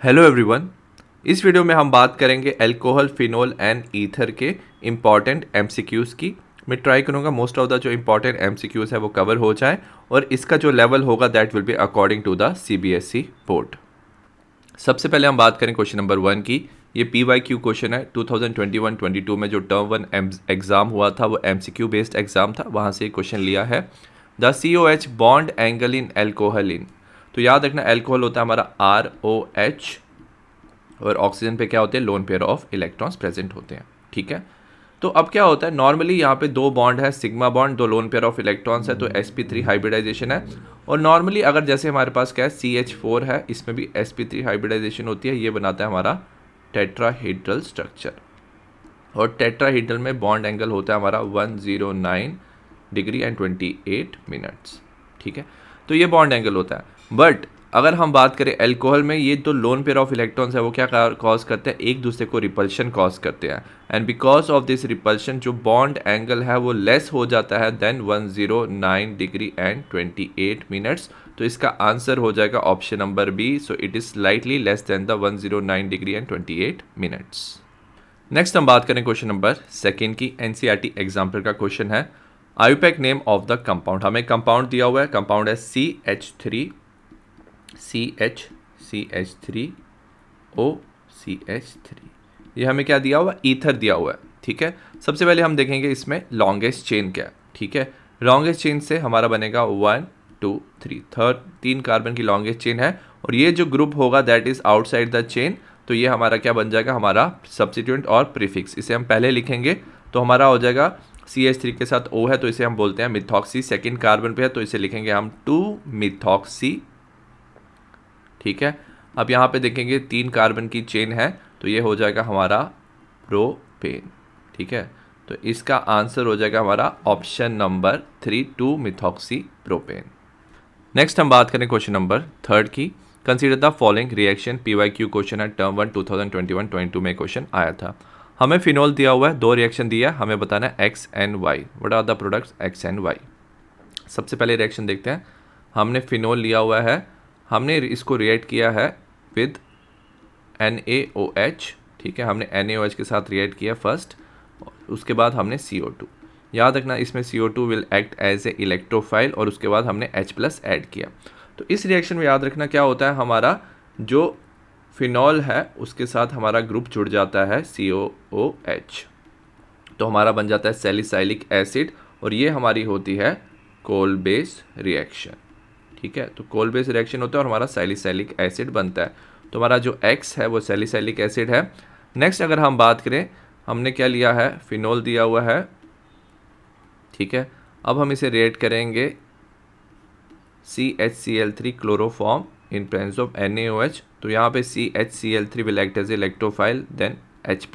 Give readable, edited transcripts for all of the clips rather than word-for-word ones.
Hello everyone. इस video में हम बात करेंगे अल्कोहल, फिनोल एंड ईथर के इम्पॉर्टेंट एमसीक्यूज़ की। मैं ट्राई करूंगा मोस्ट ऑफ द जो इम्पॉर्टेंट एमसीक्यूज़ है वो कवर हो जाए और इसका जो लेवल होगा that will be according to the CBSE board. सबसे पहले हम बात करें क्वेश्चन नंबर 1 की। ये PYQ क्वेश्चन है। 2021-22 में जो टर्म 1 एग्ज़ाम हुआ था वो MCQ बेस्ड एग्ज़ाम था, वहाँ से क्वेश्चन लिया है। The COH bond angle in alcohol in, तो याद रखना एल्कोहल होता है हमारा ROH और ऑक्सीजन पे क्या होते हैं, lone pair of electrons present होते हैं। ठीक है, तो अब क्या होता है, नॉर्मली यहाँ पे दो बॉन्ड है, सिग्मा बॉन्ड, दो लोन पेयर ऑफ इलेक्ट्रॉन्स है, तो sp3 हाइब्रिडाइजेशन है। और नॉर्मली अगर जैसे हमारे पास क्या है, CH4 है, इसमें भी sp3 हाइब्रिडाइजेशन होती है, ये बनाता है हमारा टेट्राहेड्रल स्ट्रक्चर। और टेट्राहेड्रल में बॉन्ड एंगल होता है हमारा 109 डिग्री एंड 28 मिनट्स। ठीक है, तो ये बॉन्ड एंगल होता है। बट अगर हम बात करें अल्कोहल में, ये तो लोन पेयर ऑफ इलेक्ट्रॉन्स है वो क्या कॉज करते हैं, एक दूसरे को रिपल्शन कॉज करते हैं। And because of this repulsion जो बॉन्ड एंगल है वो लेस हो जाता है देन 109 डिग्री एंड 28 मिनट्स। तो इसका आंसर हो जाएगा option number B. So it is slightly less than the 109 degree and 28 minutes. Next हम बात करें क्वेश्चन नंबर 2 की। एनसीईआरटी एग्जाम्पल का क्वेश्चन है। IUPAC name of the compound, हमें कंपाउंड दिया हुआ है, कंपाउंड है CH3, ये हमें क्या दिया हुआ है, ईथर दिया हुआ है। ठीक है, सबसे पहले हम देखेंगे इसमें लॉन्गेस्ट चेन क्या है। ठीक है, लॉन्गेस्ट चेन से हमारा बनेगा 1 2 3, 3 कार्बन की लॉन्गेस्ट चेन है। और ये जो ग्रुप होगा that is outside the chain, तो ये हमारा क्या बन जाएगा, हमारा सब्स्टिट्यूएंट और प्रीफिक्स। इसे हम पहले लिखेंगे तो हमारा हो जाएगा CH3 के साथ O है तो इसे हम बोलते हैं मिथॉक्सी। सेकेंड कार्बन पे है तो इसे लिखेंगे हम 2 मिथॉक्सी। ठीक है, अब यहाँ पे देखेंगे 3 कार्बन की चेन है तो ये हो जाएगा हमारा प्रोपेन। ठीक है, तो इसका आंसर हो जाएगा हमारा option number 3, 2 methoxy propane. Next हम बात करें क्वेश्चन नंबर 3 की। Consider the following reaction. PYQ question है, टर्म 1 2021-22 में क्वेश्चन आया था। हमें फिनोल दिया हुआ है, दो रिएक्शन दिया है, हमें बताना है X and Y। What are the products X and Y। सबसे पहले रिएक्शन देखते हैं। हमने फिनोल लिया हुआ है, हमने इसको रिएक्ट किया है विद NaOH। ठीक है, हमने NaOH के साथ रिएक्ट किया फर्स्ट, उसके बाद हमने CO2। याद रखना इसमें CO2 will act as a electrophile और उसके बाद हमने H+ ऐड किया। तो इस रिएक्शन में याद रखना क्या होता है, हमारा जो फिनॉल है उसके साथ हमारा ग्रुप जुड़ जाता है COOH, तो हमारा बन जाता है सैलिसाइलिक एसिड और ये हमारी होती है कोल बेस रिएक्शन। ठीक है, तो कोल बेस रिएक्शन होता है और हमारा सैलिसाइलिक एसिड बनता है। तो हमारा जो X है वो सैलिसाइलिक एसिड है। नेक्स्ट अगर हम बात करें, हमने क्या लिया है, फिनोल दिया हुआ है। ठीक है, अब हम इसे रिएक्ट करेंगे CHCl3 chloroform in presence of NaOH, तो यहाँ पे CHCl3 will act as electrophile then H+।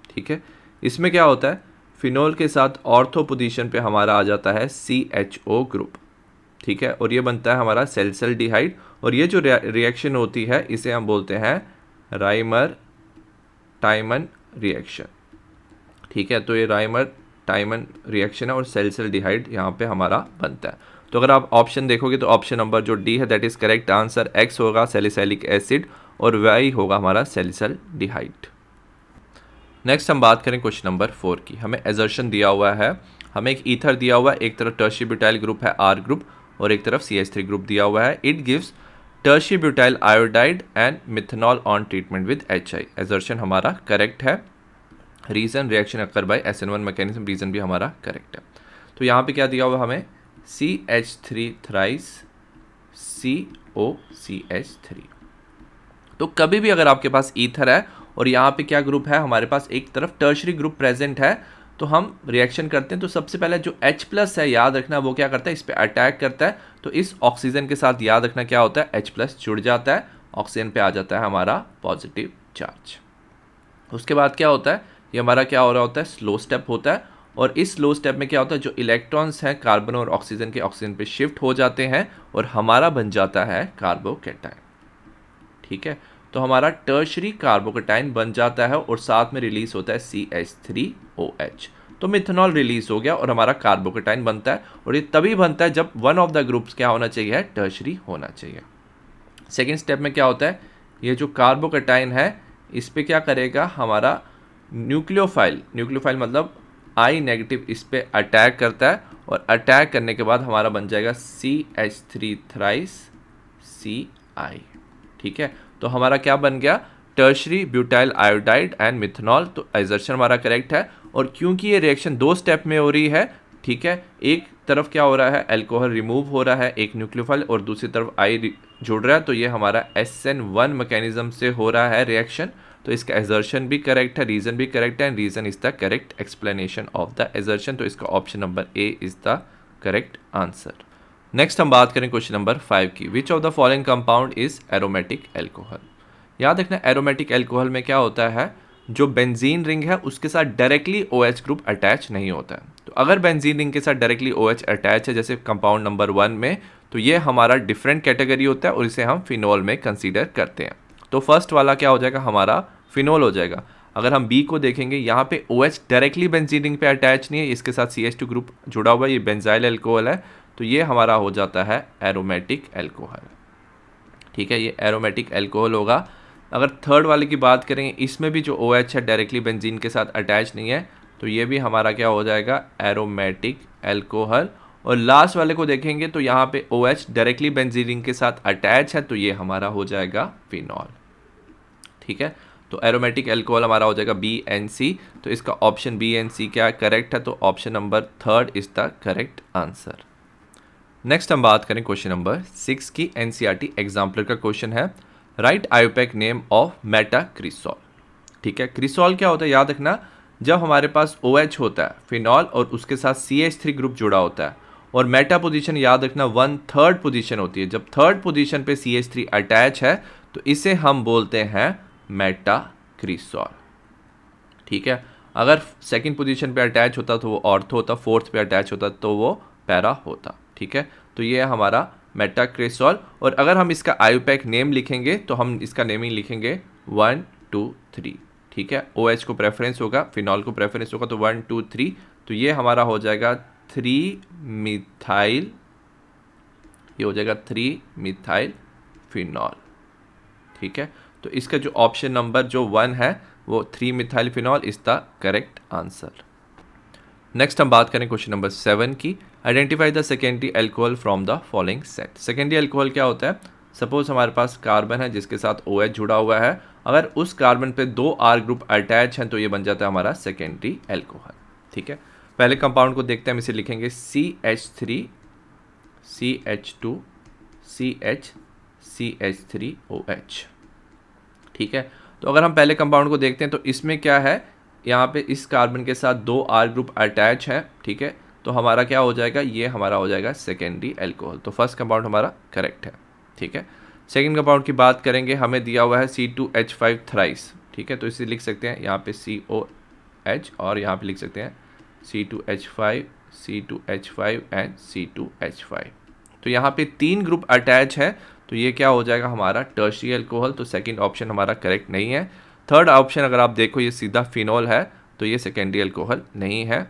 ठीक है, इसमें क्या होता है, फिनोल के साथ ऑर्थो पोजीशन पे हमारा आ जाता है CHO ग्रुप। ठीक है, और ये बनता है हमारा सैलिसल्डिहाइड और ये जो रिएक्शन होती है इसे हम बोलते हैं राइमर टाइमन रिएक्शन। ठीक है, तो ये राइमर टाइमन रिएक्शन है और सैलिसल्डिहाइड यहाँ पे हमारा बनता है। तो अगर आप ऑप्शन देखोगे तो ऑप्शन नंबर जो डी है that is correct answer. X होगा सैलिसैलिक एसिड और Y होगा हमारा सैलिसल्डिहाइड। नेक्स्ट हम बात करें क्वेश्चन नंबर 4 की। हमें एजर्शन दिया हुआ है, हमें एक ईथर दिया हुआ है, एक तरफ टर्शियरी ब्यूटाइल ग्रुप है R ग्रुप और एक तरफ CH3 ग्रुप दिया हुआ है। It gives tertiary butyl iodide and methanol on treatment with HI। Assertion हमारा करेक्ट है। Reason reaction occur by SN1 mechanism, reason भी हमारा करेक्ट है। तो यहाँ पे क्या दिया हुआ हमें, CH3 थ्राइस COCH3। तो कभी भी अगर आपके पास ईथर है और यहाँ पे क्या ग्रुप है, हमारे पास एक तरफ टर्शियरी ग्रुप प्रेजेंट है, तो हम रिएक्शन करते हैं तो सबसे पहले जो H+ है याद रखना वो क्या करता है, इस पे अटैक करता है। तो इस ऑक्सीजन के साथ याद रखना क्या होता है, H+ जुड़ जाता है, ऑक्सीजन पे आ जाता है हमारा पॉजिटिव चार्ज। उसके बाद क्या होता है, ये हमारा क्या हो रहा होता है, स्लो स्टेप होता है। और इस स्लो स्टेप में क्या होता है, जो इलेक्ट्रॉन्स हैं कार्बन और ऑक्सीजन के ऑक्सीजन पे शिफ्ट हो जाते हैं और हमारा बन जाता है कार्बोकैटायन। ठीक है, तो हमारा टर्शियरी कार्बोकैटायन बन जाता है और साथ में रिलीज होता है CH3OH। तो मिथेनॉल रिलीज हो गया और हमारा कार्बोकैटायन बनता है। और ये तभी बनता है जब वन ऑफ द ग्रुप्स क्या होना चाहिए, टर्शियरी होना चाहिए। सेकेंड स्टेप में क्या होता है, ये जो कार्बोकैटायन है इस पे क्या करेगा, हमारा न्यूक्लियोफाइल मतलब I नेगेटिव इस पे अटैक करता है, और अटैक करने के बाद हमारा बन जाएगा CH3 थ्राइस Ci। ठीक है, तो हमारा क्या बन गया, tertiary butyl iodide and methanol. तो एजर्शन हमारा करेक्ट है। और क्योंकि ये रिएक्शन 2 स्टेप में हो रही है, ठीक है, एक तरफ क्या हो रहा है, अल्कोहल रिमूव हो रहा है एक न्यूक्लियोफाइल, और दूसरी तरफ I जुड़ रहा है, तो ये हमारा SN1 मैकेनिज्म से हो रहा है रिएक्शन। तो इसका एजर्शन भी करेक्ट है, रीजन भी करेक्ट है, and reason is the correct explanation of the assertion. तो इसका option number A is the correct answer. Next हम बात करें क्वेश्चन नंबर 5 की। Which of the following compound is aromatic alcohol. याद रखना एरोमेटिक एल्कोहल में क्या होता है, जो बेंजीन रिंग है उसके साथ डायरेक्टली OH ग्रुप अटैच नहीं होता है। तो अगर बेंजीन रिंग के साथ डायरेक्टली OH अटैच है जैसे कंपाउंड नंबर 1 में, तो ये हमारा डिफरेंट कैटेगरी होता है और इसे हम फिनोल में कंसीडर करते हैं। तो फर्स्ट वाला क्या हो जाएगा, हमारा फिनोल हो जाएगा। अगर हम बी को देखेंगे, यहाँ पे OH डायरेक्टली बेंजीन रिंग पे अटैच नहीं है, इसके साथ CH2 ग्रुप जुड़ा हुआ है, ये बेंजाइल एल्कोहल है, तो ये हमारा हो जाता है एरोमेटिक एल्कोहल। ठीक है, ये एरोमेटिक एल्कोहल होगा। अगर थर्ड वाले की बात करें, इसमें भी जो OH है डायरेक्टली बेंजीन के साथ अटैच नहीं है, तो ये भी हमारा क्या हो जाएगा, एरोमेटिक एल्कोहल। और लास्ट वाले को देखेंगे तो यहाँ पे OH डायरेक्टली बेंजीन के साथ अटैच है, तो ये हमारा हो जाएगा फिनॉल। ठीक है, तो एरोमेटिक एल्कोहल हमारा हो जाएगा BNC। तो इसका ऑप्शन BNC क्या करेक्ट है, तो option number 3 is the correct answer. Next हम बात करें क्वेश्चन नंबर 6 की। NCERT एग्जाम्पलर का क्वेश्चन है, राइट आयोपेक नेम ऑफ मेटाक्रिसॉल। ठीक है, क्रिसॉल क्या होता है, याद रखना, जब हमारे पास OH होता है फिनॉल और उसके साथ CH3 ग्रुप जुड़ा होता है, और मेटा पोजीशन याद रखना 1/3 पोजीशन होती है। जब थर्ड पोजीशन पे CH3 अटैच है तो इसे हम बोलते हैं मेटाक्रिसॉल। ठीक है, अगर सेकंड पोजीशन पे अटैच होता तो वो ऑर्थो होता, फोर्थ पे अटैच होता तो वो पैरा होता। ठीक है, तो ये है हमारा मेटाक्रिसॉल। और अगर हम इसका आयोपेक नेम लिखेंगे तो हम इसका नेमिंग लिखेंगे 1 2 3। ठीक है, OH को प्रेफरेंस होगा, फिनॉल को प्रेफरेंस होगा, तो 1 2 3, तो ये हमारा हो जाएगा 3 मिथाइल, ये हो जाएगा 3 मिथाइल फिनॉल। ठीक है, तो इसका जो ऑप्शन नंबर जो 1 है वो 3 methyl phenol is the correct answer. Next हम बात करें क्वेश्चन नंबर 7 की। Identify the secondary alcohol from the following set. Secondary alcohol क्या होता है, सपोज हमारे पास कार्बन है जिसके साथ OH जुड़ा हुआ है, अगर उस कार्बन पे 2 R ग्रुप अटैच हैं तो ये बन जाता है हमारा सेकेंडरी एल्कोहल। ठीक है, पहले कंपाउंड को देखते हैं, हम इसे लिखेंगे CH3 CH2 CH CH3OH। ठीक है, तो अगर हम पहले कंपाउंड को देखते हैं तो इसमें क्या है, यहाँ पे इस कार्बन के साथ 2 R ग्रुप अटैच है। ठीक है, तो हमारा क्या हो जाएगा, ये हमारा हो जाएगा सेकेंडरी एल्कोहल। तो फर्स्ट कंपाउंड हमारा करेक्ट है। ठीक है, सेकेंड कंपाउंड की बात करेंगे, हमें दिया हुआ है C2H5 थ्राइस। ठीक है, तो इसे लिख सकते हैं यहाँ पे COH, और यहाँ पे लिख सकते हैं C2H5 C2H5 एंड C2H5। तो यहाँ पे 3 ग्रुप अटैच है, तो ये क्या हो जाएगा हमारा टर्शियरी एल्कोहल। तो सेकंड ऑप्शन हमारा करेक्ट नहीं है। थर्ड ऑप्शन अगर आप देखो ये सीधा फिनॉल है, तो ये सेकेंडरी एल्कोहल नहीं है।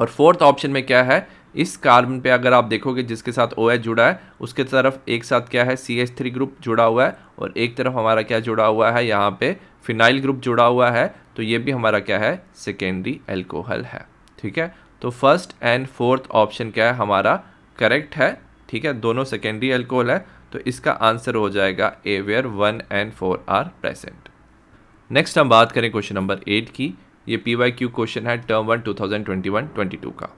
और फोर्थ ऑप्शन में क्या है, इस कार्बन पे अगर आप देखोगे जिसके साथ OH जुड़ा है उसके तरफ एक साथ क्या है CH3 ग्रुप जुड़ा हुआ है, और एक तरफ हमारा क्या जुड़ा हुआ है, यहाँ पे फिनाइल ग्रुप जुड़ा हुआ है, तो ये भी हमारा क्या है सेकेंडरी एल्कोहल है। ठीक है, तो फर्स्ट एंड फोर्थ ऑप्शन क्या है हमारा करेक्ट है। ठीक है, दोनों सेकेंडरी एल्कोहल है, तो इसका आंसर हो जाएगा A where 1 and 4 are present. Next हम बात करें क्वेश्चन नंबर 8 की। ये PYQ क्वेश्चन है टर्म 1 2021-22 का।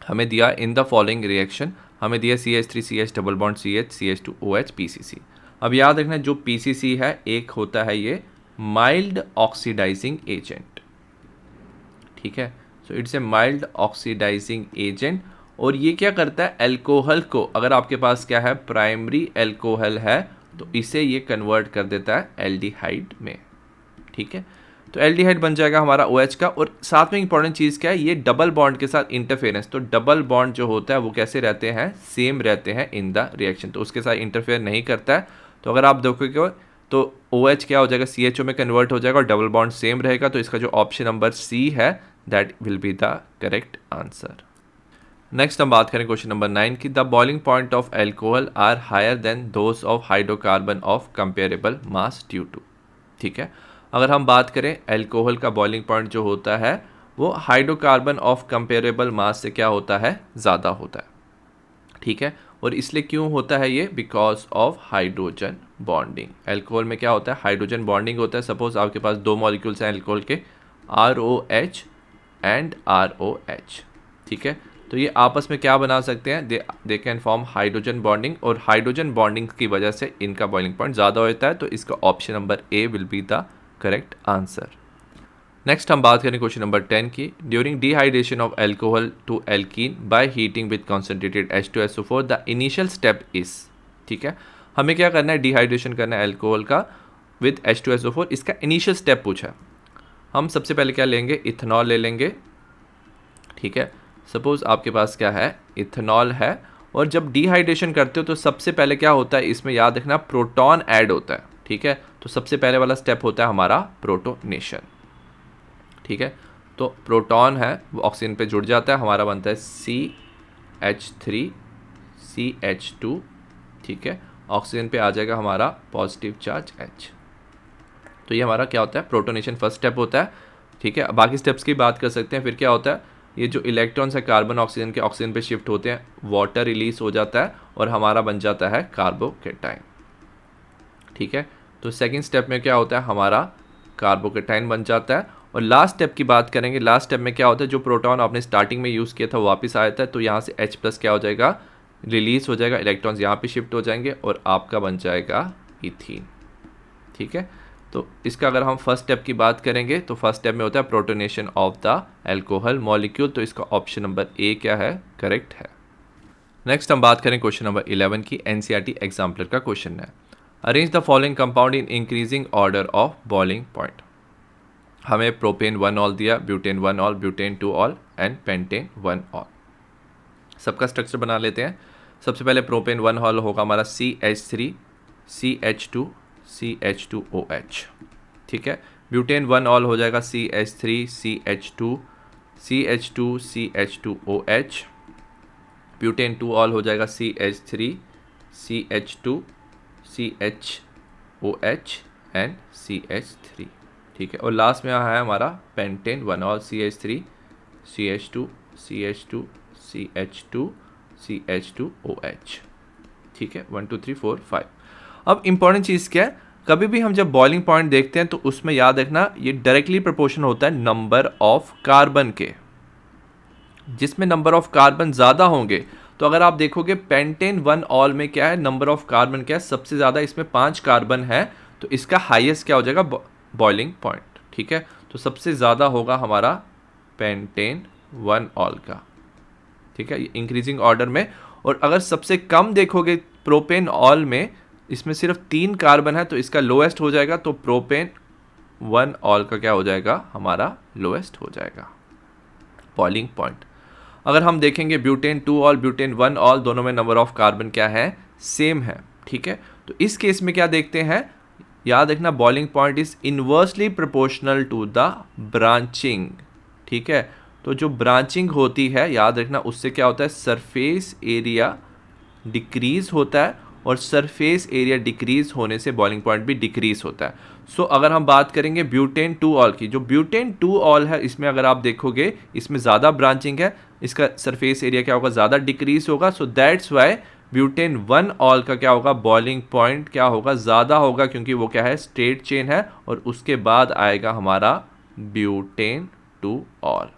हमें दिया इन द फॉलोइंग रिएक्शन, हमें दिया CH3 CH double bond CH CH2 OH PCC। अब याद रखना जो PCC है एक होता है ये माइल्ड ऑक्सीडाइजिंग एजेंट। ठीक है, so it's a mild oxidising agent, और ये क्या करता है एल्कोहल को, अगर आपके पास क्या है प्राइमरी एल्कोहल है तो इसे ये कन्वर्ट कर देता है एल्डिहाइड में। ठीक है, तो एल्डिहाइड बन जाएगा हमारा OH का। और साथ में इंपॉर्टेंट चीज़ क्या है, ये डबल बॉन्ड के साथ इंटरफेरेंस, तो डबल बॉन्ड जो होता है वो कैसे रहते हैं, सेम रहते हैं इन द रिएक्शन, तो उसके साथ इंटरफेयर नहीं करता है। तो अगर आप देखोगे तो OH क्या हो जाएगा CHO में कन्वर्ट हो जाएगा और डबल बॉन्ड सेम रहेगा, तो इसका जो ऑप्शन नंबर C है that will be the correct answer. Next हम बात करें क्वेश्चन नंबर 9 की the boiling point of alcohol are higher than those of hydrocarbon of comparable mass due to. ठीक है, अगर हम बात करें एल्कोहल का बॉइलिंग पॉइंट जो होता है वो हाइड्रोकार्बन ऑफ कंपेरेबल मास से क्या होता है, ज़्यादा होता है। ठीक है, और इसलिए क्यों होता है ये, because of hydrogen bonding. Alcohol में क्या होता है, हाइड्रोजन बॉन्डिंग होता है। सपोज आपके पास दो मॉलिक्यूल्स हैं एल्कोहल के, ROH एंड ROH। ठीक है, तो ये आपस में क्या बना सकते हैं, they can form hydrogen bonding, और हाइड्रोजन बॉन्डिंग की वजह से इनका बॉइलिंग पॉइंट ज़्यादा होता है। तो इसका option number A will be the correct answer. Next हम बात करें क्वेश्चन नंबर 10 की during dehydration of alcohol to alkene by heating with concentrated H2SO4 the initial step is. ठीक है, हमें क्या करना है, डिहाइड्रेशन करना है एल्कोहल का विद H2SO4। इसका इनिशियल स्टेप पूछा है। हम सबसे पहले क्या लेंगे, इथेनॉल ले लेंगे। ठीक है, सपोज आपके पास क्या है, इथेनॉल है, और जब डिहाइड्रेशन करते हो तो सबसे पहले क्या होता है, इसमें याद रखना प्रोटॉन ऐड होता है। ठीक है, तो सबसे पहले वाला स्टेप होता है हमारा प्रोटोनेशन। ठीक है, तो प्रोटॉन है वो ऑक्सीजन पे जुड़ जाता है, हमारा बनता है CH3CH2। ठीक है, ऑक्सीजन पे आ जाएगा हमारा पॉजिटिव चार्ज H। तो ये हमारा क्या होता है, प्रोटोनेशन फर्स्ट स्टेप होता है। ठीक है, बाकी स्टेप्स की बात कर सकते हैं। फिर क्या होता है, ये जो इलेक्ट्रॉन्स है कार्बन ऑक्सीजन के ऑक्सीजन पे शिफ्ट होते हैं, वाटर रिलीज हो जाता है और हमारा बन जाता है कार्बोकेटाइन। ठीक है, तो सेकंड स्टेप में क्या होता है, हमारा कार्बोकेटाइन बन जाता है। और लास्ट स्टेप की बात करेंगे, लास्ट स्टेप में क्या होता है, जो प्रोटॉन आपने स्टार्टिंग में यूज़ किया था वो वापस आ जाता है, तो यहाँ से H+ क्या हो जाएगा, रिलीज हो जाएगा, इलेक्ट्रॉन्स यहाँ पे शिफ्ट हो जाएंगे और आपका बन जाएगा इथीन। ठीक है, तो इसका अगर हम फर्स्ट स्टेप की बात करेंगे तो फर्स्ट स्टेप में होता है protonation of the alcohol molecule. तो इसका ऑप्शन नंबर ए क्या है, करेक्ट है। नेक्स्ट हम बात करें क्वेश्चन नंबर 11 की, NCERT एग्जाम्पलर का क्वेश्चन है। Arrange the following compound in increasing order of boiling point. हमें प्रोपेन 1 ऑल दिया, butane 1 ol, butane 2 all and pentane 1 all. सबका स्ट्रक्चर बना लेते हैं। सबसे पहले प्रोपेन 1 ऑल होगा हमारा CH3 CH2 CH2OH। ठीक है, ब्यूटेन 1 ऑल हो जाएगा CH3 CH2 CH2 CH2OH। Butane 2 all हो जाएगा CH3 CH2 CHOH and CH3। ठीक है, और लास्ट में है हमारा pentane 1 all CH3 CH2 CH2 CH2 CH2OH। ठीक है, 1 2 3 4 5। अब इंपॉर्टेंट चीज़ क्या है, कभी भी हम जब बॉइलिंग पॉइंट देखते हैं तो उसमें याद रखना ये डायरेक्टली प्रोपोर्शनल होता है नंबर ऑफ कार्बन के। जिसमें नंबर ऑफ कार्बन ज़्यादा होंगे, तो अगर आप देखोगे पेंटेन 1 ऑल में क्या है, नंबर ऑफ कार्बन क्या है, सबसे ज़्यादा इसमें 5 कार्बन है, तो इसका हाईएस्ट क्या हो जाएगा, बॉइलिंग पॉइंट। ठीक है, तो सबसे ज़्यादा होगा हमारा पेंटेन 1 ऑल का। ठीक है, इंक्रीजिंग ऑर्डर में। और अगर सबसे कम देखोगे प्रोपेन ऑल में, इसमें सिर्फ 3 कार्बन है, तो इसका लोएस्ट हो जाएगा, तो प्रोपेन 1 ऑल का क्या हो जाएगा, हमारा लोएस्ट हो जाएगा बॉइलिंग पॉइंट। अगर हम देखेंगे ब्यूटेन 2 ऑल ब्यूटेन 1 ऑल, दोनों में नंबर ऑफ कार्बन क्या है, सेम है। ठीक है, तो इस केस में क्या देखते हैं, याद रखना boiling point is inversely proportional to the branching. ठीक है, तो जो ब्रांचिंग होती है याद रखना उससे क्या होता है, सरफेस एरिया डिक्रीज होता है, और सरफेस एरिया डिक्रीज होने से बॉइलिंग पॉइंट भी डिक्रीज होता है। सो अगर हम बात करेंगे ब्यूटेन 2 ऑल की, जो ब्यूटेन 2 ऑल है इसमें अगर आप देखोगे इसमें ज़्यादा ब्रांचिंग है, इसका सरफेस एरिया क्या होगा, ज़्यादा डिक्रीज होगा। So that's why butane 1 all का क्या होगा, बॉइलिंग पॉइंट क्या होगा, ज़्यादा होगा, क्योंकि वो क्या है, स्ट्रेट चेन है, और उसके बाद आएगा हमारा ब्यूटेन 2 ऑल।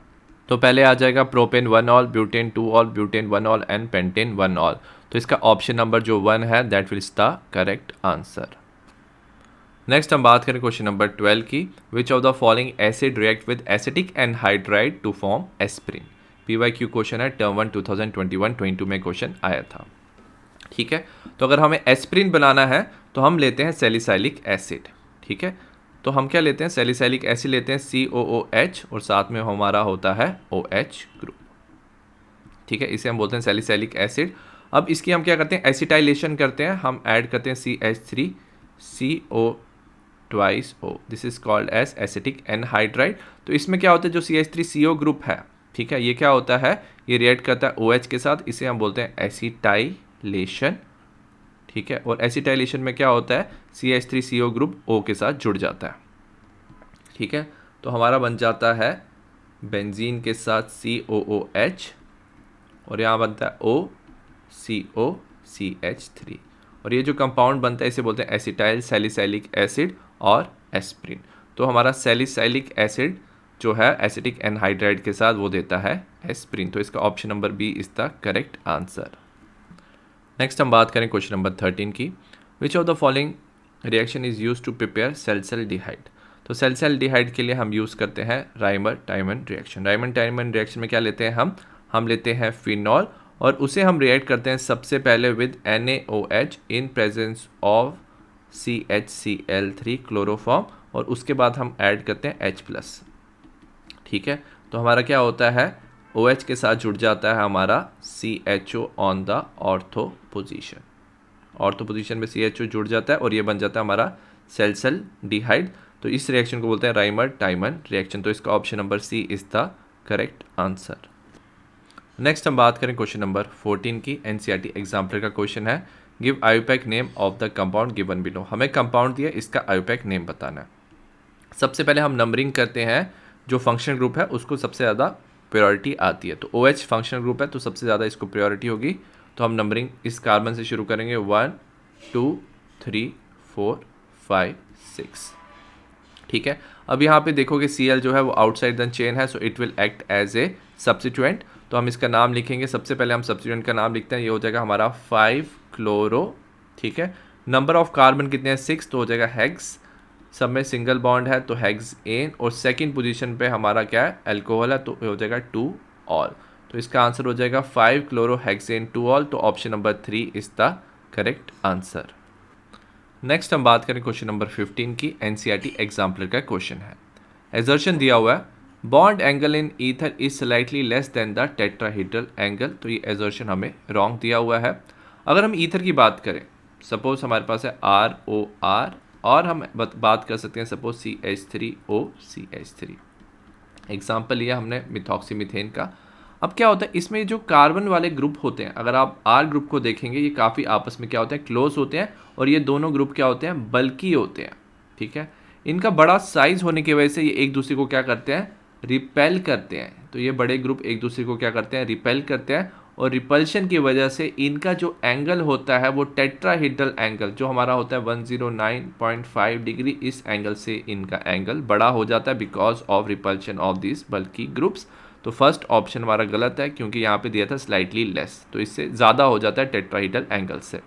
तो पहले आ जाएगा propane 1 ol, butane 2 ol, butane 1 ol and pentane 1 ol. तो इसका ऑप्शन नंबर जो 1 है that will the correct answer. Next हम बात करें क्वेश्चन नंबर 12 की, which of the following acid react with acetic anhydride to form aspirin. PYQ question है, term 1 2021-22 में क्वेश्चन आया था। ठीक है, तो अगर हमें एस्प्रिन बनाना है तो हम लेते हैं सैलिसाइलिक एसिड। ठीक है, तो हम क्या लेते हैं, सैलिसाइलिक एसिड लेते हैं COOH, और साथ में हमारा होता है OH ग्रुप। ठीक है, इसे हम बोलते हैं सैलिसाइलिक एसिड। अब इसकी हम क्या करते हैं, एसिटाइलेशन करते हैं, हम ऐड करते हैं CH3CO2O, this is called as acetic anhydride. तो इसमें क्या होता है, जो CH3CO ग्रुप है, ठीक है, ये क्या होता है, ये रिएक्ट करता है OH के साथ, इसे हम बोलते हैं एसिटाइलेशन। ठीक है, और एसिटाइलेशन में क्या होता है, CH3CO ग्रुप O के साथ जुड़ जाता है। ठीक है, तो हमारा बन जाता है बेंजीन के साथ COOH और यहाँ बनता है OCOCH3 और ये जो कंपाउंड बनता है इसे बोलते हैं एसिटाइल सैलिसाइलिक एसिड और एस्प्रिन। तो हमारा सैलिसाइलिक एसिड जो है एसिटिक एनहाइड्राइड के साथ वो देता है एस्प्रिन। तो इसका option number B is the correct answer. Next हम बात करें क्वेश्चन नंबर 13 की। Which of the following reaction is use to prepare salicylaldehyde. तो सैलिसाइल्डिहाइड के लिए हम यूज़ करते हैं राइमर-टाइमन रिएक्शन। राइमर-टाइमन रिएक्शन में क्या लेते हैं हम लेते हैं फिनॉल और उसे हम रिएक्ट करते हैं सबसे पहले with NaOH in presence of CHCl3 chloroform और उसके बाद हम ऐड करते हैं H+। ठीक है, तो हमारा क्या होता है, OH के साथ जुड़ जाता है हमारा CHO on the ortho position. Ortho position में CHO जुड़ जाता है और ये बन जाता है हमारा सैलिसाइल्डिहाइड। तो इस रिएक्शन को बोलते हैं राइमर-टाइमन रिएक्शन। तो इसका option number C is the correct answer. Next हम बात करें क्वेश्चन नंबर 14 की। NCERT एग्जाम्पल का क्वेश्चन है, give IUPAC name of the compound given below. हमें कंपाउंड दिया, इसका आयोपैक नेम बताना है। सबसे पहले हम नंबरिंग करते हैं, जो फंक्शनल ग्रुप है उसको सबसे ज़्यादा प्रायोरिटी आती है। तो OH फंक्शनल ग्रुप है तो सबसे ज़्यादा इसको प्रायोरिटी होगी। तो हम नंबरिंग इस कार्बन से शुरू करेंगे 1 2 3 4 5 6। ठीक है, अब यहाँ पे देखोगे Cl जो है वो आउटसाइड द चेन है, so it will act as a substituent. तो हम इसका नाम लिखेंगे, सबसे पहले हम सब्स्टिट्यूएंट का नाम लिखते हैं, ये हो जाएगा हमारा 5 क्लोरो। ठीक है, नंबर ऑफ कार्बन कितने हैं 6, तो हो जाएगा हेक्स। सब में सिंगल बॉन्ड है तो हेक्स एन और सेकंड पोजीशन पे हमारा क्या है, अल्कोहल है, तो हो जाएगा 2 ऑल। तो इसका आंसर हो जाएगा 5 क्लोरो हेक्सेन 2 ऑल। तो option number 3 is the correct answer. Next हम बात करें क्वेश्चन नंबर 15 की। NCERT एग्जाम्पलर का क्वेश्चन है, एजर्शन दिया हुआ है bond angle in ether is slightly less than the tetrahedral angle. तो ये एजर्शन हमें रॉन्ग दिया हुआ है। अगर हम ईथर की बात करें, सपोज हमारे पास है ROR और हम बात कर सकते हैं सपोज CH3OCH3। एग्जाम्पल लिया हमने मिथॉक्सीमीथेन का। अब क्या होता है, इसमें जो कार्बन वाले ग्रुप होते हैं, अगर आप R ग्रुप को देखेंगे, ये काफ़ी आपस में क्या होते हैं, क्लोज होते हैं और ये दोनों ग्रुप क्या होते हैं, बल्की होते हैं। ठीक है, इनका बड़ा साइज होने की वजह से ये एक दूसरे को क्या करते हैं, रिपेल करते हैं। तो ये बड़े ग्रुप एक दूसरे को क्या करते हैं, रिपेल करते हैं और रिपल्शन की वजह से इनका जो एंगल होता है वो टेट्राहीड्रल एंगल जो हमारा होता है 109.5 डिग्री, इस एंगल से इनका एंगल बड़ा हो जाता है because of repulsion of this bulky groups. तो फर्स्ट ऑप्शन हमारा गलत है क्योंकि यहाँ पे दिया था स्लाइटली लेस, तो इससे ज़्यादा हो जाता है टेट्राहीड्रल एंगल से।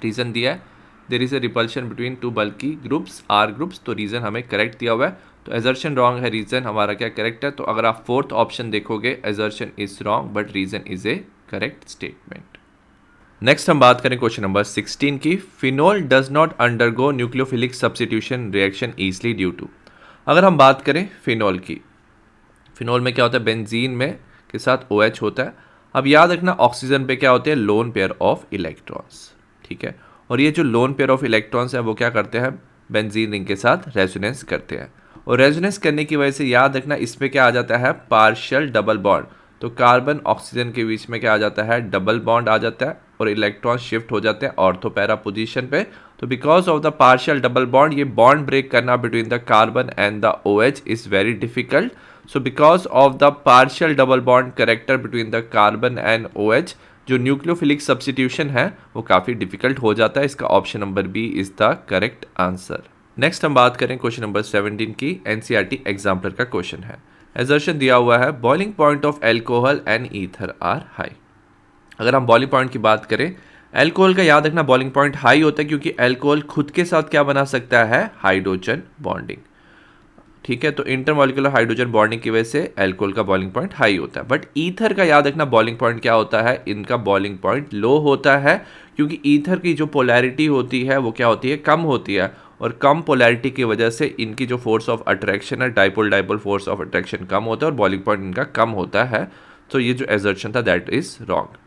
रीज़न दिया है there is a repulsion between 2 bulky groups R groups, तो रीज़न हमें करेक्ट दिया हुआ है। तो एजर्शन रॉन्ग है, रीज़न हमारा क्या करेक्ट है। तो अगर आप फोर्थ ऑप्शन देखोगे, assertion is wrong but reason is a correct statement. Next हम बात करें क्वेश्चन नंबर 16 की। Phenol does not undergo nucleophilic substitution reaction easily due to. अगर हम बात करें फिनोल की, फिनोल में क्या होता है, बेंजीन में के साथ OH होता है। अब याद रखना ऑक्सीजन पे क्या होते हैं, लोन पेयर ऑफ इलेक्ट्रॉन्स। ठीक है, और ये जो लोन पेयर ऑफ इलेक्ट्रॉन्स है वो क्या करते हैं, बेंजीन रिंग के साथ रेजोनेंस करते हैं और रेजोनेंस करने की वजह से याद रखना इसमें क्या आ जाता है, पार्शियल डबल बॉन्ड। तो कार्बन ऑक्सीजन के बीच में क्या आ जाता है, डबल बॉन्ड आ जाता है और इलेक्ट्रॉन शिफ्ट हो जाते हैं ऑर्थो पैरा पोजीशन पे। तो because of the partial double bond, ये बॉन्ड ब्रेक करना between the carbon and the OH is very difficult. So because of the partial double bond character between the carbon and OH, जो nucleophilic substitution है वो काफ़ी difficult हो जाता है। इसका option number B is the correct answer. Next हम बात करें क्वेश्चन नंबर 17 की। NCERT एग्जाम्पलर का क्वेश्चन है, एजर्शन दिया हुआ है boiling point of alcohol and ether are high. अगर हम बॉइलिंग पॉइंट की बात करें, एल्कोहल का याद रखना बॉइलिंग पॉइंट हाई होता है क्योंकि एल्कोहल खुद के साथ क्या बना सकता है, हाइड्रोजन बॉन्डिंग। ठीक है, तो इंटरमॉलिक्यूलर हाइड्रोजन बॉन्डिंग की वजह से एल्कोहल का बॉइलिंग पॉइंट हाई होता है। बट ईथर का याद रखना बॉइलिंग पॉइंट क्या होता है, इनका बॉइलिंग पॉइंट लो होता है क्योंकि ईथर की जो पोलैरिटी होती है वो क्या होती है, कम होती है और कम पोलैरिटी की वजह से इनकी जो फोर्स ऑफ अट्रैक्शन है, dipole dipole force of attraction कम होता है और बॉइलिंग पॉइंट इनका कम होता है। तो ये जो एजर्शन था दैट इज रॉन्ग।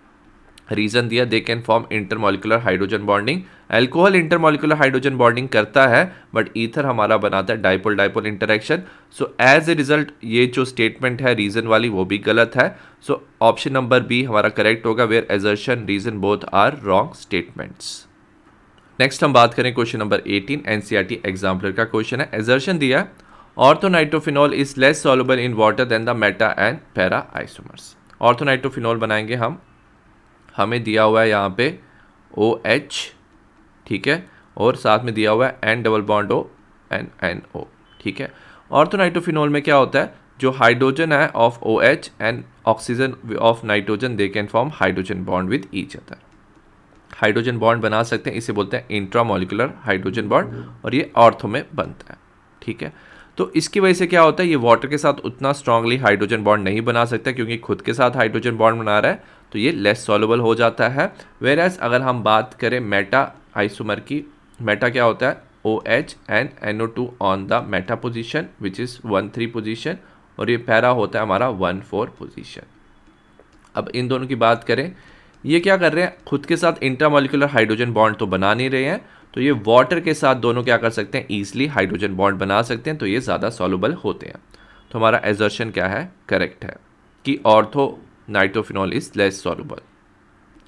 रीजन दिया, they can form intermolecular hydrogen bonding. Alcohol intermolecular hydrogen bonding करता है, बट ईथर हमारा बनाता है dipole dipole interaction. So as a result ये जो स्टेटमेंट है रीजन वाली वो भी गलत है। सो ऑप्शन नंबर बी हमारा करेक्ट होगा, where assertion reason both are wrong statements. Next हम बात करें क्वेश्चन नंबर 18, एनसीईआरटी एग्जाम्पलर का क्वेश्चन है। एजर्शन दिया, ortho nitrophenol is less soluble in water than the meta and para isomers. Ortho nitrophenol बनाएंगे हम, हमें दिया हुआ है यहाँ पे OH, ठीक है, और साथ में दिया हुआ है N double bond O N NO, ठीक है। ऑर्थोनाइट्रोफिनॉल में क्या होता है, जो हाइड्रोजन है of OH and oxygen of nitrogen, they can form hydrogen bond with each other. Hydrogen bond बना सकते हैं, इसे बोलते हैं इंट्रामोलिकुलर हाइड्रोजन बॉन्ड, और ये ऑर्थो में बनता है, ठीक है। तो इसकी वजह से क्या होता है, ये वाटर के साथ उतना स्ट्रांगली हाइड्रोजन बॉन्ड नहीं बना सकता, क्योंकि खुद के साथ हाइड्रोजन बॉन्ड बना रहा है, तो ये लेस सॉल्युबल हो जाता है। वेयरएज अगर हम बात करें मेटा आइसोमर की, मेटा क्या होता है, OH and NO2 on the Meta position which is 1,3 position, और ये पैरा होता है हमारा 1,4 पोजीशन। अब इन दोनों की बात करें, ये क्या कर रहे हैं, खुद के साथ इंट्रामोलिकुलर हाइड्रोजन बॉन्ड तो बना नहीं रहे हैं, तो ये वाटर के साथ दोनों क्या कर सकते हैं, ईजिली हाइड्रोजन बॉन्ड बना सकते हैं, तो ये ज़्यादा सॉल्युबल होते हैं। तो हमारा एजर्शन क्या है, करेक्ट है कि ortho nitrophenol is less soluble.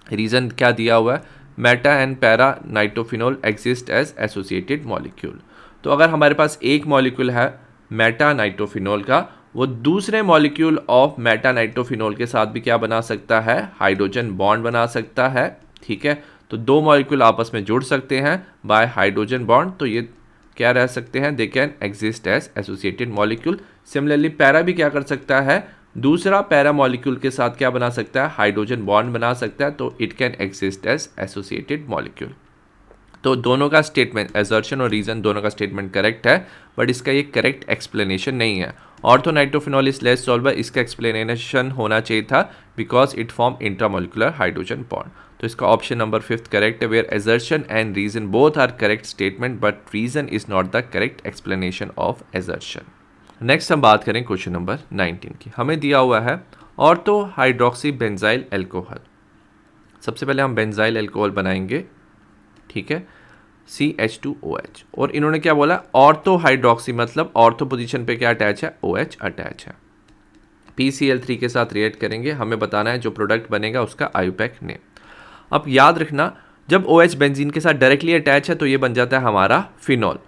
Reason क्या दिया हुआ है, meta and para nitrophenol exist as associated molecule. तो अगर हमारे पास एक मॉलिक्यूल है मेटा नाइट्रोफिनॉल का, वो दूसरे मॉलिक्यूल ऑफ मेटा नाइट्रोफिनॉल के साथ भी क्या बना सकता है, हाइड्रोजन बॉन्ड बना सकता है, ठीक है। तो दो मॉलिक्यूल आपस में जुड़ सकते हैं बाय हाइड्रोजन बॉन्ड, तो ये क्या रह सकते हैं, they can exist as associated molecule. Similarly para भी क्या कर सकता है, दूसरा पैरा मॉलिक्यूल के साथ क्या बना सकता है, हाइड्रोजन बॉन्ड बना सकता है, तो it can exist as associated molecule. तो दोनों का स्टेटमेंट, एजर्शन और रीजन दोनों का स्टेटमेंट करेक्ट है, बट इसका ये करेक्ट एक्सप्लेनेशन नहीं है। ऑर्थोनाइट्रोफिनॉल इज लेस सॉल्युबल, इसका एक्सप्लेनेशन होना चाहिए था because it form intramolecular hydrogen bond. तो इसका ऑप्शन नंबर 5 करेक्ट है, where assertion and reason both are correct statement, but reason is not the correct explanation of assertion. Next हम बात करें क्वेश्चन नंबर 19 की। हमें दिया हुआ है ऑर्थो हाइड्रोक्सी बेंजाइल एल्कोहल। सबसे पहले हम बेंजाइल एल्कोहल बनाएंगे, ठीक है, CH2OH, और इन्होंने क्या बोला, ऑर्थो हाइड्रोक्सी, मतलब ऑर्थो पोजीशन पे क्या अटैच है, OH अटैच है। PCl3 के साथ रिएक्ट करेंगे, हमें बताना है जो प्रोडक्ट बनेगा उसका आयुपैक नेम। अब याद रखना, जब OH बेंजीन के साथ डायरेक्टली अटैच है तो ये बन जाता है हमारा फिनॉल,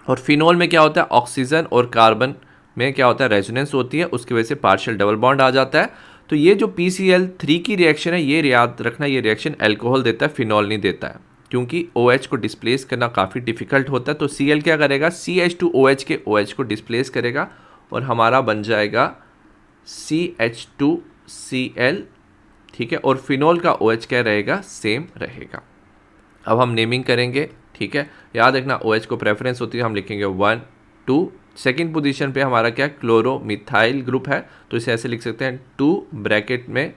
और फिनॉल में क्या होता है, ऑक्सीजन और कार्बन में क्या होता है, रेजोनेंस होती है, उसकी वजह से पार्शियल डबल बॉन्ड आ जाता है। तो ये जो PCl3 की रिएक्शन है, ये याद रखना, ये रिएक्शन एल्कोहल देता है, फिनॉल नहीं देता है, क्योंकि OH को डिस्प्लेस करना काफ़ी डिफिकल्ट होता है। तो Cl क्या करेगा, CH2OH के OH को डिस्प्लेस करेगा, और हमारा बन जाएगा CH2Cl, ठीक है, और फिनॉल का OH क्या रहेगा, सेम रहेगा। अब हम नेमिंग करेंगे, ठीक है, याद रखना OH को प्रेफरेंस होती है, हम लिखेंगे 1 2। सेकेंड पोजीशन पे हमारा क्या, क्लोरोमिथाइल ग्रुप है, तो इसे ऐसे लिख सकते हैं 2 ब्रैकेट में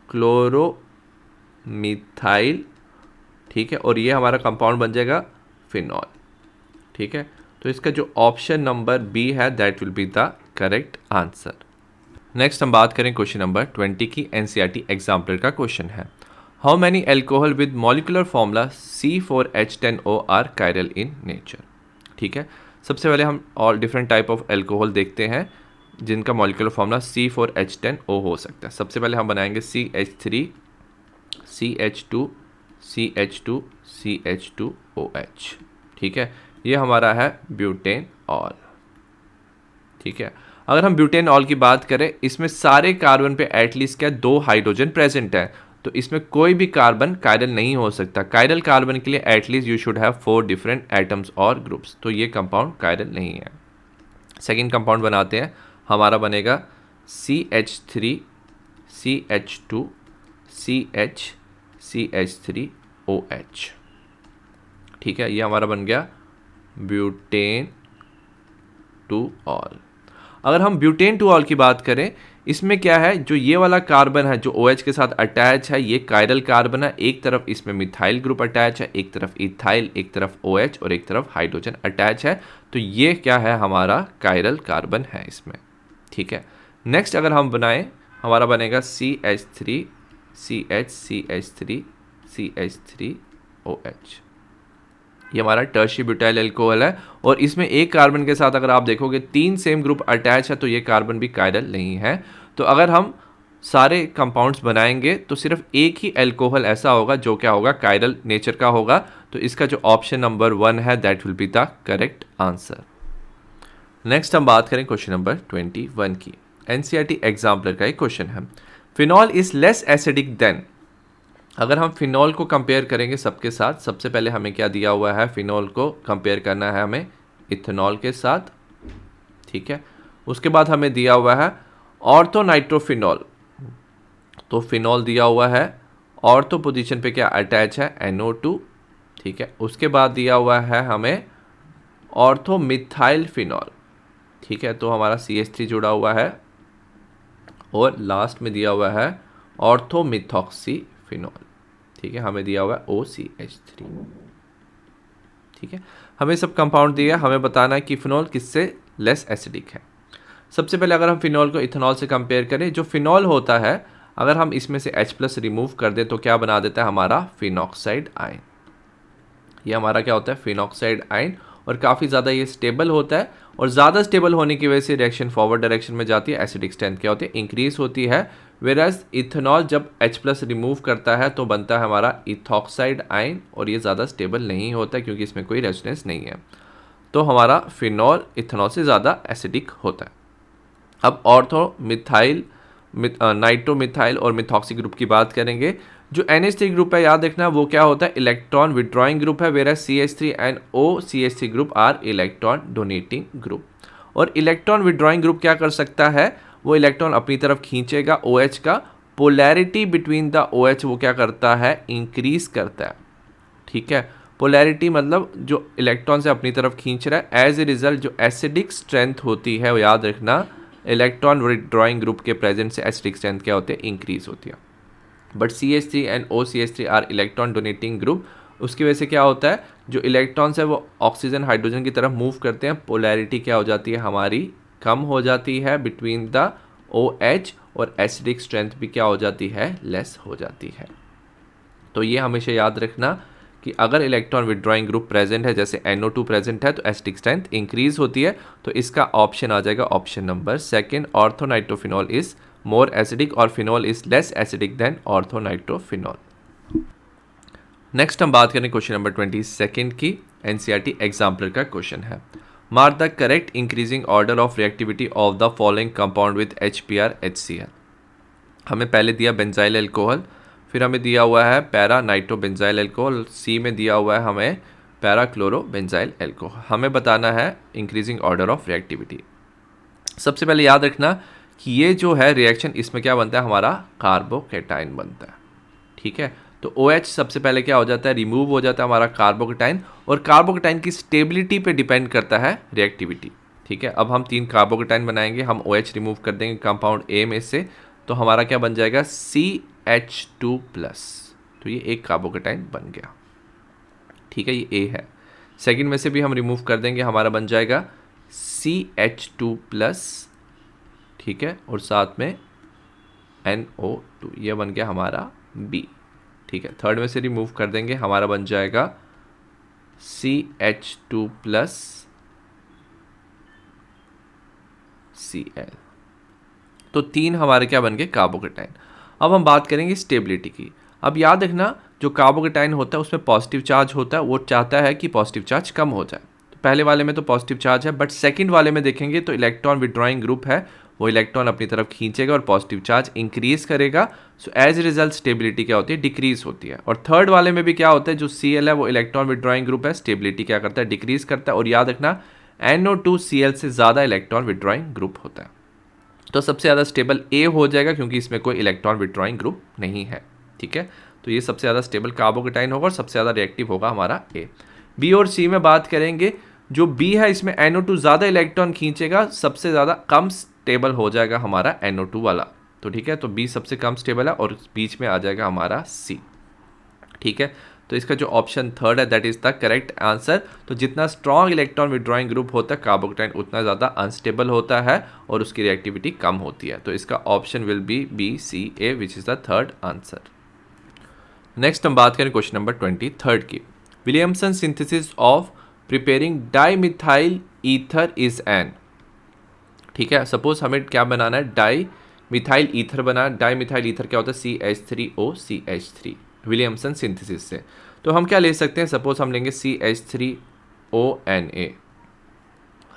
क्लोरोमिथाइल, ठीक है, और ये हमारा कंपाउंड बन जाएगा फिनॉल, ठीक है। तो इसका जो ऑप्शन नंबर बी है that will be the correct answer. Next हम बात करें क्वेश्चन नंबर 20 की। एनसीईआरटी एग्जाम्पलर का क्वेश्चन है, how many alcohol with molecular formula C4H10O are chiral in nature. ठीक है, सबसे पहले हम all different type of alcohol देखते हैं जिनका मॉलिकुलर फॉर्मूला C4H10O हो सकता है। सबसे पहले हम बनाएंगे CH3 CH2 CH2 CH2OH, ठीक है, ये हमारा है ब्यूटेन ऑल। ठीक है, अगर हम ब्यूटेन ऑल की बात करें, इसमें सारे कार्बन पे एटलीस्ट क्या 2 हाइड्रोजन प्रेजेंट है, तो इसमें कोई भी कार्बन कायरल नहीं हो सकता। कायरल कार्बन के लिए at least you should have 4 different atoms और ग्रुप्स, तो ये कंपाउंड कायरल नहीं है। सेकेंड कंपाउंड बनाते हैं, हमारा बनेगा CH3 CH2 CH CH3OH। ठीक है, ये हमारा बन गया ब्यूटेन टू ऑल। अगर हम ब्यूटेन टू ऑल की बात करें, इसमें क्या है, जो ये वाला कार्बन है जो OH के साथ अटैच है, ये कायरल कार्बन है। एक तरफ इसमें मिथाइल ग्रुप अटैच है, एक तरफ इथाइल, एक तरफ OH और एक तरफ हाइड्रोजन अटैच है, तो ये क्या है, हमारा कायरल कार्बन है इसमें। ठीक है, नेक्स्ट अगर हम बनाएं, हमारा बनेगा CH3 CH3CH3OH। ये हमारा टर्शियरी ब्यूटाइल अल्कोहल है और इसमें एक कार्बन के साथ अगर आप देखोगे 3 सेम ग्रुप अटैच है तो ये कार्बन भी कायरल नहीं है। तो अगर हम सारे कंपाउंड्स बनाएंगे तो सिर्फ एक ही अल्कोहल ऐसा होगा जो क्या होगा, कायरल नेचर का होगा। तो इसका जो ऑप्शन नंबर 1 है that will be the correct answer. Next हम बात करें क्वेश्चन नंबर 21 की। एनसीईआरटी एग्जाम्पलर का एक क्वेश्चन है, phenol is less acidic then. अगर हम फिनॉल को कंपेयर करेंगे सबके साथ, सबसे पहले हमें क्या दिया हुआ है, फिनॉल को कंपेयर करना है हमें इथेनॉल के साथ, ठीक है। उसके बाद हमें दिया हुआ है ऑर्थोनाइट्रोफिनॉल, तो फिनॉल दिया हुआ है, ऑर्थो पोजीशन पे क्या अटैच है, NO2, ठीक है। उसके बाद दिया हुआ है हमें ऑर्थोमिथाइल फिनॉल, ठीक है, तो हमारा CH3 जुड़ा हुआ है। और लास्ट में दिया हुआ है ऑर्थोमिथॉक्सी फिनॉल, ठीक है, हमें दिया हुआ है OCH3, ठीक है। हमें सब कंपाउंड दिया, हमें बताना है कि फिनॉल किससे लेस एसिडिक है। सबसे पहले अगर हम फिनॉल को इथेनॉल से कंपेयर करें, जो फिनॉल होता है अगर हम इसमें से H+ रिमूव कर दें तो क्या बना देता है हमारा फिनॉक्साइड आयन। ये हमारा क्या होता है, फिनॉक्साइड आयन, और काफ़ी ज़्यादा ये स्टेबल होता है और ज़्यादा स्टेबल होने की वजह से रिएक्शन फॉरवर्ड डायरेक्शन में जाती है, एसिडिक स्ट्रेंथ क्या होती है, इंक्रीज होती है। वेराज इथेनॉल जब H+ रिमूव करता है तो बनता है हमारा इथॉक्साइड आयन और ये ज़्यादा स्टेबल नहीं होता क्योंकि इसमें कोई रेजोनेंस नहीं है। तो हमारा फिनॉल इथेनॉल से ज़्यादा एसिडिक होता है। अब ऑर्थोमिथाइल, नाइट्रोमिथाइल और मिथॉक्सी ग्रुप की बात करेंगे। जो NH3 ग्रुप है याद रखना वो क्या होता है, इलेक्ट्रॉन विड्रॉइंग ग्रुप है, where CH3 and OCH3 group are electron donating group. और इलेक्ट्रॉन विड्रॉइंग ग्रुप क्या कर सकता है, वो इलेक्ट्रॉन अपनी तरफ खींचेगा OH का, पोलैरिटी बिटवीन द OH वो क्या करता है, इंक्रीज करता है, ठीक है। पोलैरिटी मतलब जो इलेक्ट्रॉन से अपनी तरफ खींच रहा है, एज ए रिजल्ट जो एसिडिक स्ट्रेंथ होती है वो याद रखना इलेक्ट्रॉन विड्रॉइंग ग्रुप के प्रेजेंट से एसिडिक स्ट्रेंथ क्या होती है, इंक्रीज होती है। But CH3 and OCH3 are electron donating group, उसकी वजह से क्या होता है, जो इलेक्ट्रॉन्स है वो ऑक्सीजन हाइड्रोजन की तरफ मूव करते हैं, पोलैरिटी क्या हो जाती है हमारी, कम हो जाती है बिटवीन द OH, और एसिडिक स्ट्रेंथ भी क्या हो जाती है, लेस हो जाती है। तो ये हमेशा याद रखना कि अगर इलेक्ट्रॉन विड्रॉइंग ग्रुप प्रेजेंट है, जैसे NO2 प्रेजेंट है, तो एसिडिक स्ट्रेंथ इंक्रीज होती है। तो इसका ऑप्शन आ जाएगा option number 2, orthonitrophenol is more acidic और phenol is less acidic than orthonitrophenol. Next हम बात करें क्वेश्चन नंबर 22 की। एनसीईआरटी एग्जाम्पलर का क्वेश्चन है, mark the correct increasing order of reactivity of the following compound with HBr HCl। हमें पहले दिया बेंजाइल अल्कोहल, फिर हमें दिया हुआ है पैरा नाइट्रो बेंजाइल अल्कोहल, सी में दिया हुआ है हमें पैरा क्लोरो बेंजाइल अल्कोहल। हमें बताना है इंक्रीजिंग ऑर्डर ऑफ रिएक्टिविटी। सबसे पहले याद रखना कि ये जो है रिएक्शन, इसमें क्या बनता है हमारा कार्बोकेटाइन बनता है, ठीक है। तो OH सबसे पहले क्या हो जाता है, रिमूव हो जाता है हमारा कार्बोकेटाइन, और कार्बोकेटाइन की स्टेबिलिटी पे डिपेंड करता है रिएक्टिविटी, ठीक है। अब हम 3 कार्बोकेटाइन बनाएंगे, हम OH रिमूव कर देंगे कंपाउंड A में से, तो हमारा क्या बन जाएगा CH2+, तो ये एक कार्बोकेटाइन बन गया, ठीक है, ये A है। सेकंड में से भी हम रिमूव कर देंगे, हमारा बन जाएगा CH2+, ठीक है, और साथ में NO2, ये बन गया हमारा B, ठीक है। थर्ड में से रिमूव कर देंगे, हमारा बन जाएगा CH2+ Cl, तो 3 हमारे क्या बन गए कार्बोकेटाइन। अब हम बात करेंगे स्टेबिलिटी की। अब याद रखना जो कार्बोकेटाइन होता है उसमें पॉजिटिव चार्ज होता है, वो चाहता है कि पॉजिटिव चार्ज कम हो जाए। तो पहले वाले में तो पॉजिटिव चार्ज है, बट सेकंड वाले में देखेंगे तो इलेक्ट्रॉन विड्रॉइंग ग्रुप है, वो इलेक्ट्रॉन अपनी तरफ खींचेगा और पॉजिटिव चार्ज इंक्रीज करेगा। So as a result stability क्या होती है, डिक्रीज होती है। और थर्ड वाले में भी क्या होता है, जो Cl है वो इलेक्ट्रॉन विड्रॉइंग ग्रुप है, स्टेबिलिटी क्या करता है, डिक्रीज करता है। और याद रखना NO2Cl से ज़्यादा इलेक्ट्रॉन विड्रॉइंग ग्रुप होता है, तो सबसे ज़्यादा स्टेबल A हो जाएगा क्योंकि इसमें कोई इलेक्ट्रॉन विड्रॉइंग ग्रुप नहीं है, ठीक है। तो ये सबसे ज़्यादा स्टेबल कार्बोकेटाइन होगा और सबसे ज़्यादा रिएक्टिव होगा हमारा A। B और C में बात करेंगे, जो B है इसमें NO2 ज़्यादा इलेक्ट्रॉन खींचेगा, सबसे ज़्यादा कम स्टेबल हो जाएगा हमारा NO2 वाला, तो ठीक है। तो B सबसे कम स्टेबल है और बीच में आ जाएगा हमारा C, ठीक है। तो इसका जो ऑप्शन थर्ड है that is the correct answer. तो जितना स्ट्रॉन्ग इलेक्ट्रॉन विड्रॉइंग ग्रुप होता है कार्बोकैटायन उतना ज़्यादा अनस्टेबल होता है और उसकी रिएक्टिविटी कम होती है। तो इसका option will be BCA which is the third answer. Next हम बात करें क्वेश्चन नंबर 23 की। Williamson synthesis of preparing dimethyl ether is an, ठीक है, सपोज हमें क्या बनाना है, डाई मिथाइल ईथर बना। डाई मिथाइल ईथर क्या होता है, CH3OCH3 विलियमसन सिंथेसिस से। तो हम क्या ले सकते हैं, सपोज हम लेंगे CH3ONA,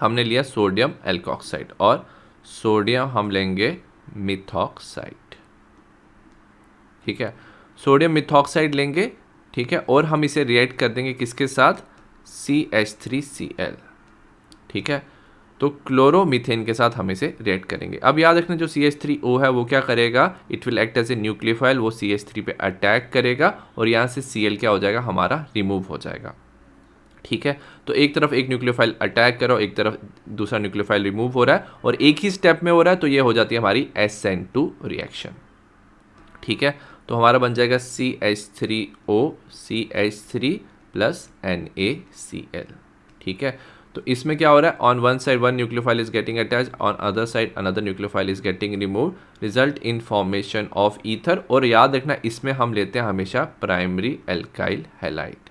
हमने लिया सोडियम एल्कोक्साइड, और सोडियम हम लेंगे मिथॉक्साइड, ठीक है, सोडियम मिथॉक्साइड लेंगे, ठीक है, और हम इसे रिएक्ट कर देंगे किसके साथ, CH3Cl, ठीक है। तो क्लोरोमीथेन के साथ हम इसे रिएक्ट करेंगे। अब याद रखना जो CH3O है वो क्या करेगा, it will act as a nucleophile, वो CH3 पे अटैक करेगा और यहाँ से Cl क्या हो जाएगा, हमारा रिमूव हो जाएगा, ठीक है। तो एक तरफ एक न्यूक्लियोफाइल अटैक करो, एक तरफ दूसरा न्यूक्लियोफाइल रिमूव हो रहा है और एक ही स्टेप में हो रहा है, तो ये हो जाती है हमारी SN2 रिएक्शन, ठीक है। तो हमारा बन जाएगा CH3O CH3 प्लस NaCl, ठीक है। तो इसमें क्या हो रहा है, on one side one nucleophile is getting attach, on other side another nucleophile is getting remove, result in formation of ether. और याद रखना इसमें हम लेते हैं हमेशा प्राइमरी एल्काइल हैलाइड,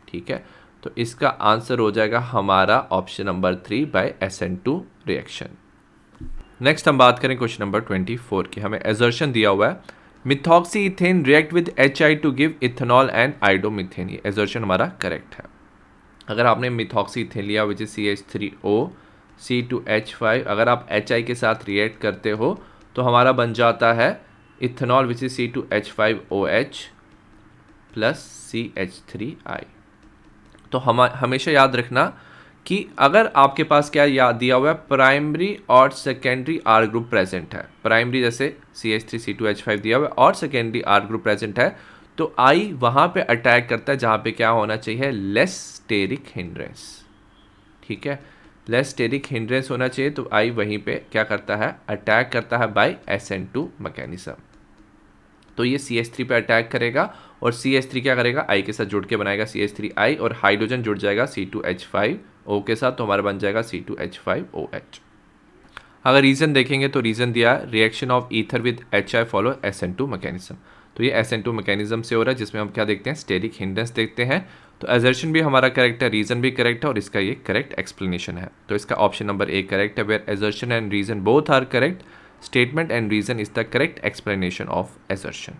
ठीक है। तो इसका आंसर हो जाएगा हमारा option number 3 by SN2 reaction. Next हम बात करें क्वेश्चन नंबर 24 की। हमें एजर्शन दिया हुआ है, methoxy ethane react with HI to give ethanol and iodomethane. ये एजर्शन हमारा करेक्ट है। अगर आपने मिथॉक्सी इथेन लिया विच इज CH3O C2H5, अगर आप HI के साथ रिएक्ट करते हो तो हमारा बन जाता है ethanol which is C2H5OH plus CH3I। तो हमेशा याद रखना कि अगर आपके पास क्या याद दिया हुआ है, प्राइमरी और सेकेंडरी R ग्रुप प्रेजेंट है, प्राइमरी जैसे CH3C2H5 दिया हुआ है और सेकेंडरी R ग्रुप प्रेजेंट है, तो I वहाँ पे अटैक करता है जहाँ पे क्या होना चाहिए, लेस स्टेरिक हिंड्रेंस, ठीक है, लेस स्टेरिक हिंड्रेंस होना चाहिए। तो I वहीं पे क्या करता है, अटैक करता है बाय SN2 मैकेनिज्म। तो ये CH3 पे अटैक करेगा और CH3 क्या करेगा, I के साथ जुड़ के बनाएगा CH3I और हाइड्रोजन जुड़ जाएगा C2H5O के साथ, तो हमारा बन जाएगा C2H5OH। अगर रीज़न देखेंगे तो रीज़न दिया है reaction of ether with HI follow SN2 mechanism. तो ये SN2 मैकेनिज्म से हो रहा है जिसमें हम क्या देखते हैं, स्टेरिक हिंड्रेंस देखते हैं। तो एजर्शन भी हमारा करेक्ट है, रीज़न भी करेक्ट है और इसका ये करेक्ट एक्सप्लेनेशन है। तो इसका ऑप्शन नंबर A करेक्ट है, where assertion and reason both are correct, statement and reason is the correct explanation of assertion.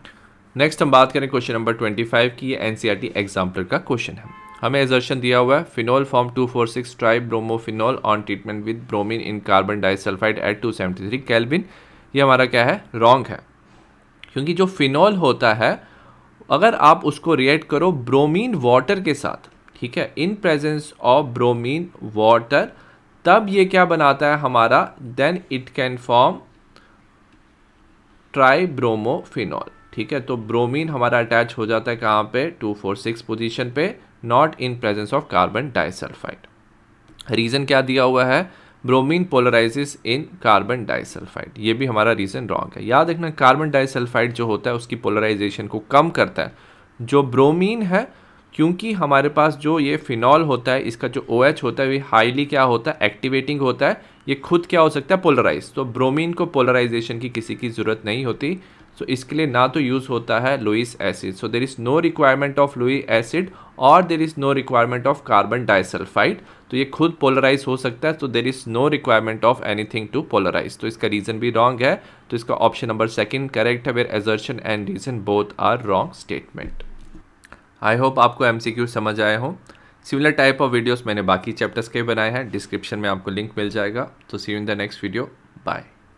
Next हम बात करें क्वेश्चन नंबर 25 की। ये NCERT एग्जाम्पल का क्वेश्चन है। हमें एजर्शन दिया हुआ है, phenol form 246 tribromophenol on treatment with bromine in carbon disulphide at 273 kelvin. ये हमारा क्या है, रॉन्ग है, क्योंकि जो फिनोल होता है अगर आप उसको रिएक्ट करो ब्रोमीन वाटर के साथ, ठीक है, इन प्रेजेंस ऑफ ब्रोमीन वाटर, तब ये क्या बनाता है हमारा, देन इट कैन फॉर्म ट्राईब्रोमोफिनोल, ठीक है। तो ब्रोमीन हमारा अटैच हो जाता है कहाँ पे, 246 पोजीशन पे, not in presence of carbon disulphide. Reason क्या दिया हुआ है, ब्रोमीन पोलराइजेस इन कार्बन डाइसल्फाइड। ये भी हमारा रीज़न रॉन्ग है। याद रखना कार्बन डाइसल्फाइड जो होता है उसकी पोलराइजेशन को कम करता है, जो ब्रोमीन है, क्योंकि हमारे पास जो ये फिनॉल होता है इसका जो OH होता है ये हाईली क्या होता है, एक्टिवेटिंग होता है, ये खुद क्या हो सकता है, पोलराइज। तो ब्रोमीन को पोलराइजेशन की किसी की ज़रूरत नहीं होती, सो इसके लिए ना तो यूज़ होता है Lewis acid, so there is no requirement of Lewis acid और there is no requirement of carbon disulphide. तो ये खुद पोलराइज हो सकता है, तो there is no requirement of anything to polarise. तो इसका रीज़न भी रॉन्ग है। तो इसका ऑप्शन नंबर 2 करेक्ट है, where assertion and reason both are wrong statement. I hope आपको MCQ समझ आए हों। सिमिलर टाइप ऑफ वीडियोस मैंने बाकी चैप्टर्स के बनाए हैं, डिस्क्रिप्शन में आपको लिंक मिल जाएगा। तो see you in the next video, bye.